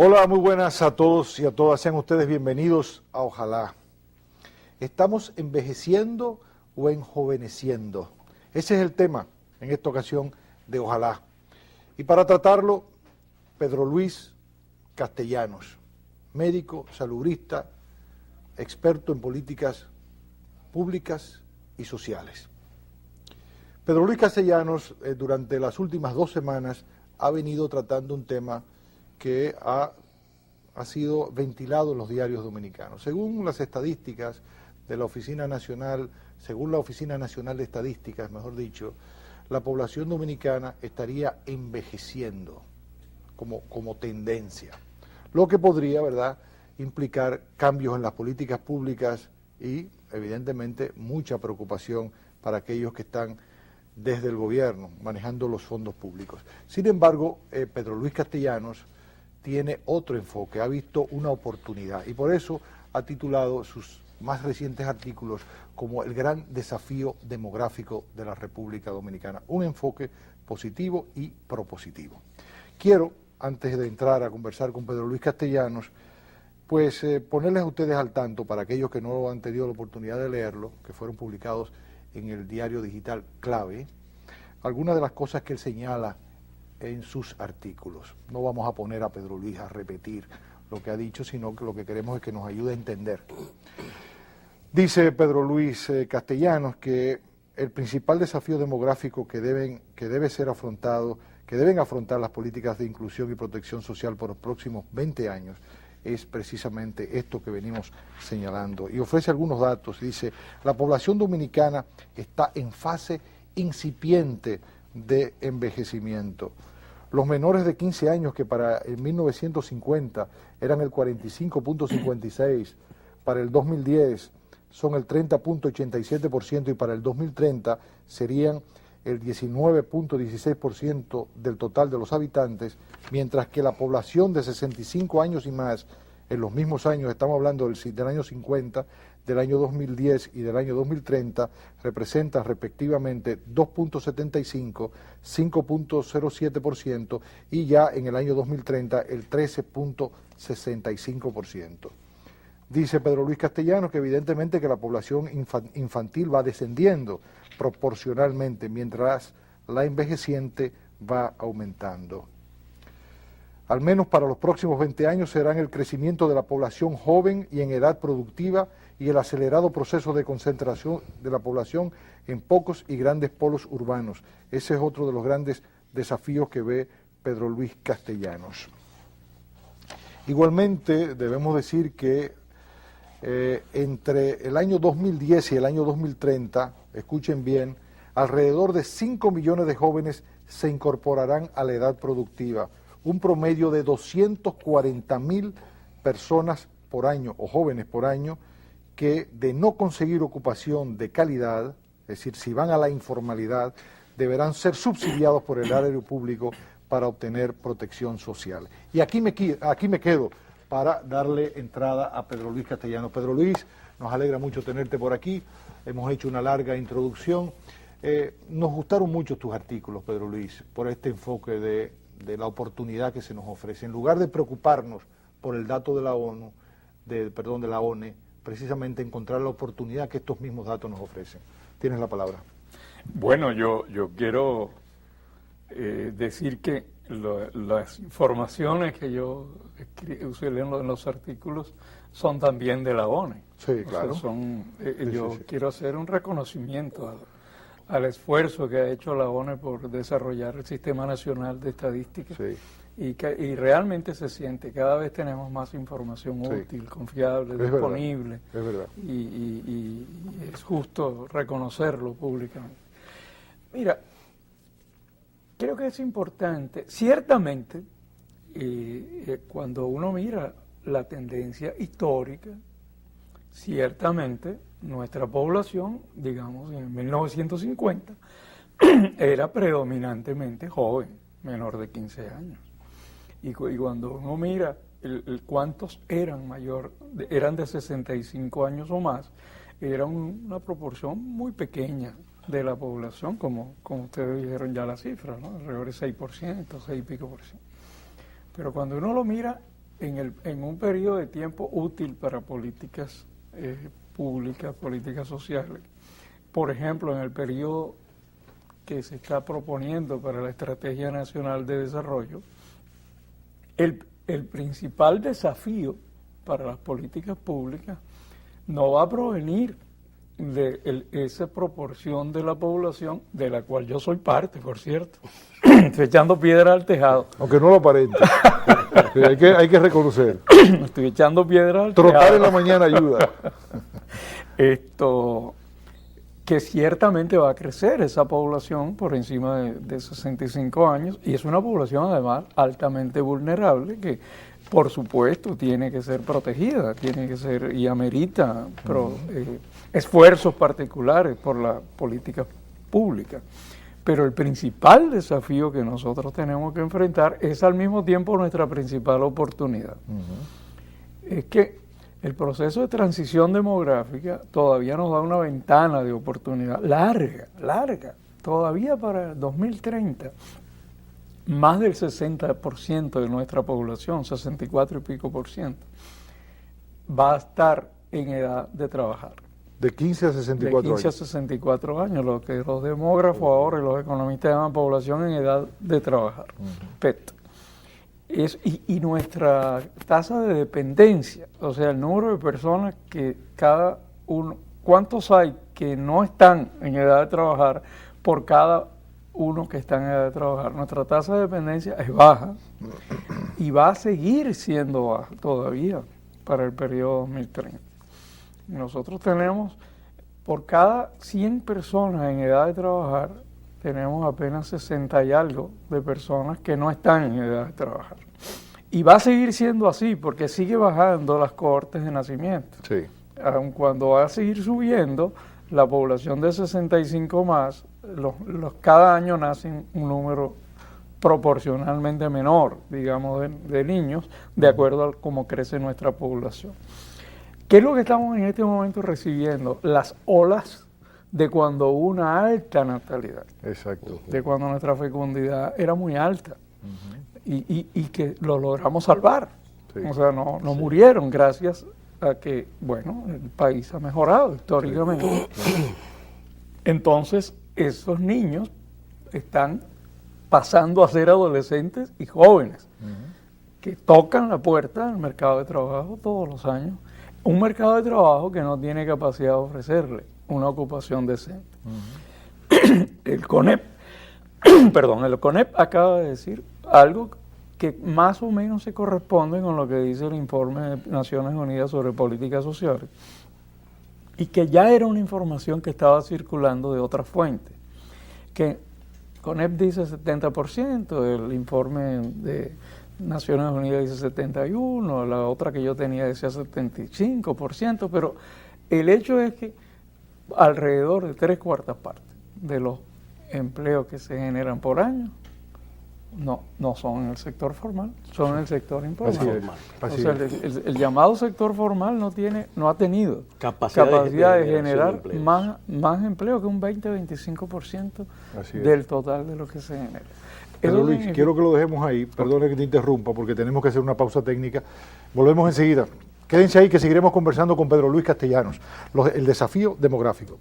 Hola, muy buenas a todos y a todas. Sean ustedes bienvenidos a Ojalá. ¿Estamos envejeciendo o enjoveneciendo? Ese es el tema en esta ocasión de Ojalá. Y para tratarlo, Pedro Luis Castellanos, médico, salubrista, experto en políticas públicas y sociales. Pedro Luis Castellanos, durante las últimas 2 semanas, ha venido tratando un tema que ha sido ventilado en los diarios dominicanos. Según las estadísticas de la Oficina Nacional, según la Oficina Nacional de Estadísticas, mejor dicho, la población dominicana estaría envejeciendo como tendencia, lo que podría, ¿verdad?, implicar cambios en las políticas públicas y, evidentemente, mucha preocupación para aquellos que están desde el gobierno manejando los fondos públicos. Sin embargo, Pedro Luis Castellanos tiene otro enfoque, ha visto una oportunidad y por eso ha titulado sus más recientes artículos como el gran desafío demográfico de la República Dominicana, un enfoque positivo y propositivo. Quiero, antes de entrar a conversar con Pedro Luis Castellanos, pues ponerles a ustedes al tanto, para aquellos que no han tenido la oportunidad de leerlo, que fueron publicados en el diario digital Clave, algunas de las cosas que él señala en sus artículos. No vamos a poner a Pedro Luis a repetir lo que ha dicho, sino que lo que queremos es que nos ayude a entender. Dice Pedro Luis Castellanos que el principal desafío demográfico que deben afrontar las políticas de inclusión y protección social por los próximos 20 años es precisamente esto que venimos señalando. Y ofrece algunos datos. Dice, la población dominicana está en fase incipiente de envejecimiento. Los menores de 15 años, que para el 1950 eran el 45.56%, para el 2010 son el 30.87% y para el 2030 serían el 19.16% del total de los habitantes, mientras que la población de 65 años y más, en los mismos años, estamos hablando del año 50, del año 2010 y del año 2030, representan respectivamente 2.75%, 5.07% y ya en el año 2030 el 13.65%. Dice Pedro Luis Castellanos que evidentemente que la población infantil va descendiendo proporcionalmente, mientras la envejeciente va aumentando. Al menos para los próximos 20 años serán el crecimiento de la población joven y en edad productiva y el acelerado proceso de concentración de la población en pocos y grandes polos urbanos. Ese es otro de los grandes desafíos que ve Pedro Luis Castellanos. Igualmente debemos decir que entre el año 2010 y el año 2030, escuchen bien, alrededor de 5 millones de jóvenes se incorporarán a la edad productiva, un promedio de 240.000 personas por año o jóvenes por año que de no conseguir ocupación de calidad, es decir, si van a la informalidad, deberán ser subsidiados por el erario público para obtener protección social. Y aquí me quedo para darle entrada a Pedro Luis Castellanos. Pedro Luis, nos alegra mucho tenerte por aquí, hemos hecho una larga introducción. Nos gustaron mucho tus artículos, Pedro Luis, por este enfoque de la oportunidad que se nos ofrece. En lugar de preocuparnos por el dato de la ONU, de la ONE, precisamente encontrar la oportunidad que estos mismos datos nos ofrecen. Tienes la palabra. Bueno, yo quiero decir que las informaciones que yo usé en los artículos son también de la ONE. Sí, claro. O sea, yo quiero hacer un reconocimiento al esfuerzo que ha hecho la ONE por desarrollar el Sistema Nacional de Estadística. Sí. Y realmente se siente, cada vez tenemos más información útil, confiable, disponible. Es verdad. Y es justo reconocerlo públicamente. Mira, creo que es importante, ciertamente, cuando uno mira la tendencia histórica, ciertamente nuestra población, digamos, en 1950, era predominantemente joven, menor de 15 años. Y cuando uno mira cuántos eran de 65 años o más, era una proporción muy pequeña de la población, como ustedes dijeron ya la cifra, ¿no? Alrededor de 6%, 6 y pico por ciento. Pero cuando uno lo mira en un periodo de tiempo útil para políticas públicas, políticas sociales. Por ejemplo, en el periodo que se está proponiendo para la Estrategia Nacional de Desarrollo, el principal desafío para las políticas públicas no va a provenir de esa proporción de la población, de la cual yo soy parte, por cierto. Estoy echando piedra al tejado. Aunque no lo aparente. hay que reconocer. Estoy echando piedra al Trotar tejado. en la mañana ayuda. Que ciertamente va a crecer esa población por encima de 65 años, y es una población además altamente vulnerable que por supuesto tiene que ser protegida, tiene que ser y amerita esfuerzos particulares por la política pública. Pero el principal desafío que nosotros tenemos que enfrentar es al mismo tiempo nuestra principal oportunidad. Es que el proceso de transición demográfica todavía nos da una ventana de oportunidad larga, todavía para el 2030. Más del 60% de nuestra población, 64 y pico por ciento, va a estar en edad de trabajar. De 15 a 64 años. De 15 a 64 años, lo que los demógrafos ahora y los economistas llaman población en edad de trabajar, PET. Y nuestra tasa de dependencia, o sea, el número de personas que cada uno, ¿cuántos hay que no están en edad de trabajar por cada uno que está en edad de trabajar? Nuestra tasa de dependencia es baja y va a seguir siendo baja todavía para el periodo 2030. Nosotros tenemos, por cada 100 personas en edad de trabajar, tenemos apenas 60 y algo de personas que no están en edad de trabajar. Y va a seguir siendo así porque sigue bajando las cohortes de nacimiento. Sí. Aun cuando va a seguir subiendo, la población de 65 más, cada año nacen un número proporcionalmente menor, digamos, de niños, de acuerdo a cómo crece nuestra población. ¿Qué es lo que estamos en este momento recibiendo? Las olas de cuando hubo una alta natalidad. Exacto. De cuando nuestra fecundidad era muy alta. Y que lo logramos salvar. Sí. O sea, no murieron gracias a que, bueno, el país ha mejorado históricamente. Sí. Entonces, esos niños están pasando a ser adolescentes y jóvenes que tocan la puerta del mercado de trabajo todos los años. Un mercado de trabajo que no tiene capacidad de ofrecerle una ocupación decente. El CONEP, el CONEP acaba de decir algo que más o menos se corresponde con lo que dice el informe de Naciones Unidas sobre políticas sociales, y que ya era una información que estaba circulando de otras fuentes, que CONEP dice 70%, el informe de Naciones Unidas dice 71%, la otra que yo tenía decía 75%, pero el hecho es que alrededor de 3/4 partes de los empleos que se generan por año no son en el sector formal, son en el sector informal. Así es. El llamado sector formal no ha tenido capacidad de generar más empleo que un 20-25% del total de lo que se genera. Pedro Luis, quiero que lo dejemos ahí, perdone que te interrumpa porque tenemos que hacer una pausa técnica. Volvemos enseguida. Quédense ahí que seguiremos conversando con Pedro Luis Castellanos, el desafío demográfico.